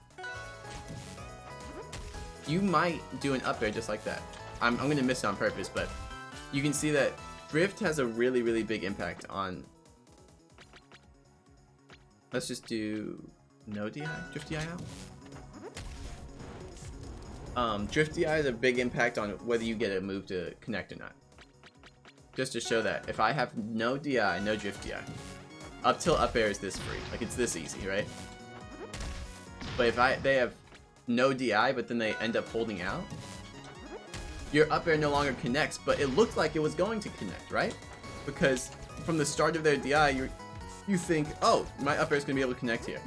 You might do an up air just like that. I'm going to miss it on purpose, but you can see that drift has a really, really big impact on... Let's just do no DI, drift DI out. Drift DI has a big impact on whether you get a move to connect or not. Just to show that if I have no DI, no drift DI, up tilt up air is this free. Like, it's this easy, right? But if they have no DI, but then they end up holding out, your up air no longer connects, but it looked like it was going to connect, right? Because from the start of their DI, you think, oh, my up air is going to be able to connect here.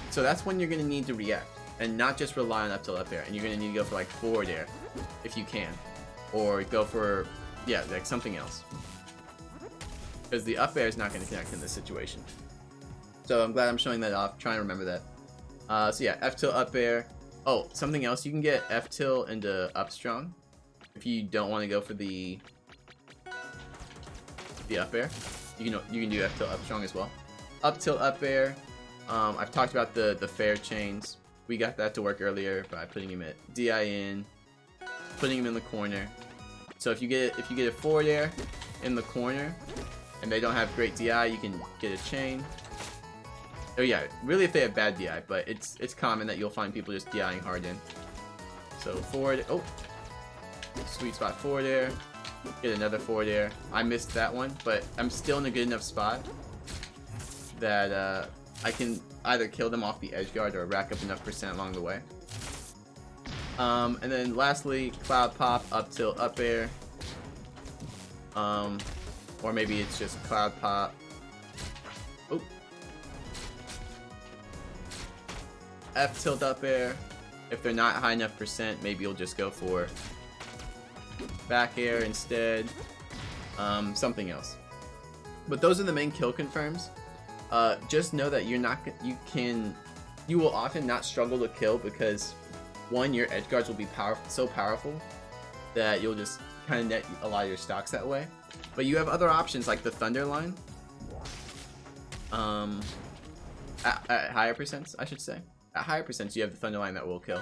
So that's when you're going to need to react and not just rely on up tilt up air. And you're going to need to go for like forward air if you can, or go for, yeah, like something else. Because the up air is not going to connect in this situation. So I'm glad I'm showing that off, trying to remember that. So yeah, F tilt up air. Oh, something else, you can get F tilt into up strong if you don't want to go for the up air. You can do F tilt up strong as well. Up tilt up air. I've talked about the fair chains. We got that to work earlier by putting him at DI in, putting him in the corner. So if you get a forward air in the corner and they don't have great DI, you can get a chain. Oh yeah, really if they have bad DI, but it's common that you'll find people just DIing hard in. So forward, oh, sweet spot forward air. Get another forward air. I missed that one, but I'm still in a good enough spot that I can either kill them off the edge guard or rack up enough percent along the way. And then lastly, cloud pop, up tilt, up air. Or maybe it's just cloud pop. Oh. F tilt up air. If they're not high enough percent, maybe you'll just go for back air instead, something else. But those are the main kill confirms. Just know that you will often not struggle to kill because one, your edge guards will be so powerful that you'll just kind of net a lot of your stocks that way. But you have other options like the thunder line, at higher percents, I should say. At higher percents, you have the thunder line that will kill,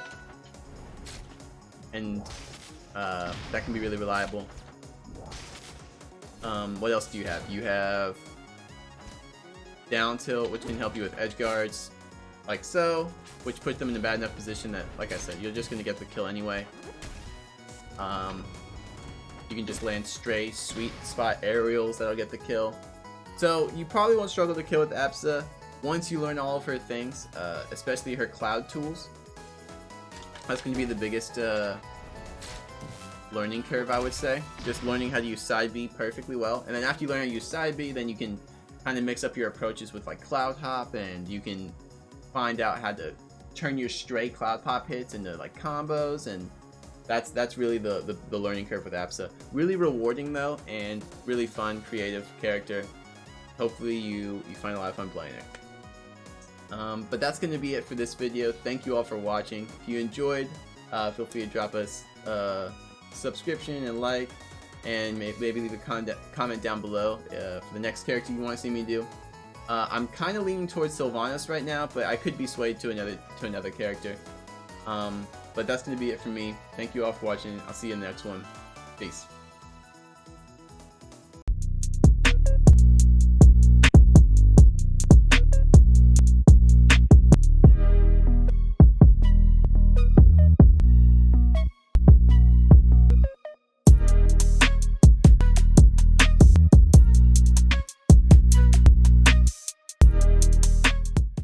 and that can be really reliable. What else do you have? You have down tilt, which can help you with edge guards, like so, which puts them in a bad enough position that, like I said, you're just gonna get the kill anyway. You can just land stray sweet spot aerials that'll get the kill. So you probably won't struggle to kill with Absa once you learn all of her things, especially her cloud tools. That's going to be the biggest learning curve, I would say. Just learning how to use side B perfectly well. And then after you learn how to use side B, then you can kind of mix up your approaches with like cloud hop, and you can find out how to turn your stray cloud pop hits into like combos, and that's really the learning curve with Absa. Really rewarding though, and really fun, creative character. Hopefully you find a lot of fun playing it. But that's going to be it for this video. Thank you all for watching. If you enjoyed, feel free to drop us a subscription and like, and maybe leave a comment down below for the next character you want to see me do. I'm kind of leaning towards Sylvanas right now, but I could be swayed to another character. But that's going to be it for me. Thank you all for watching. I'll see you in the next one. Peace.